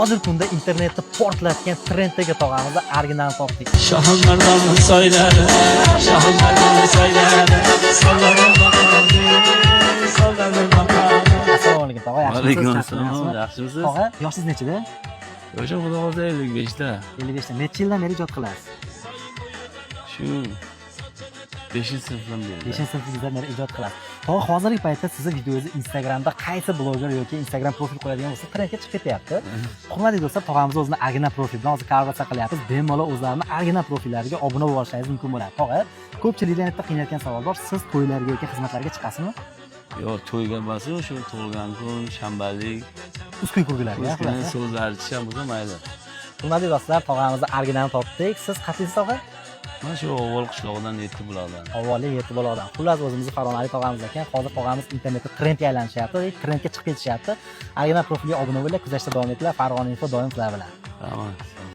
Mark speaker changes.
Speaker 1: hozirgi kunda internetni portlatgan trenddagi tog'amizni originalini topdik.
Speaker 2: Şahınlardan söyledi, şahınlardan söyledi, sallanır bakalım, sallanır bakalım.
Speaker 1: Assalomu alaykum tog'a, yaxshimisiz?
Speaker 2: Aleykümselam, yaxshimisiz?
Speaker 1: Tog'a, yoshingiz nechida?
Speaker 2: O'sha xudo xohlasa 55 ta.
Speaker 1: 55 ta. Necha yildan beri ijod qilasiz?
Speaker 2: Shu 5-sinfdan beri.
Speaker 1: 5-sinfingizdan beri ijod qilasiz. Tog'a, hozirgi paytda sizni videongizni Instagramda qaysi bloger yoki Instagram profil qo'yadigan bo'lsa, trendga chiqib ketyapti. Hurmatli do'stlar, tog'amiz o'zini original profil bilan hozir kollaboratsiya qilyapmiz. Bemalol o'zlarini original profillariga obuna bo'lib olishingiz mumkin bo'ladi. Tog'a, ko'pchilikdan bitta qiynayotgan savol bor. Siz to'ylarga yoki xizmatlarga chiqasizmi?
Speaker 2: Yo'q, to'yga emas, o'sha tug'ilgan kun, shanbalik,
Speaker 1: Uskun kulgilarga.
Speaker 2: o'zbekcha so'zlar aytisham bo'lsa mayli.
Speaker 1: Hurmatli do'stlar, tog'amizni originalini topdik. Siz qayersiz tog'a?
Speaker 2: Mana shu Ovol qishlog'idan 7 buloqdan.
Speaker 1: Avvalgi 7 balodan. Xullas o'zimizni Farg'onali tog'amiz ekan. Hozir tog'amiz internetda trendga aylanishyapti, trendga chiqib ketishyapti. Original profilga obuna bo'lib, kuzatishda davom etinglar. Farg'ona info doim sizlar bilan.
Speaker 2: Rahmat.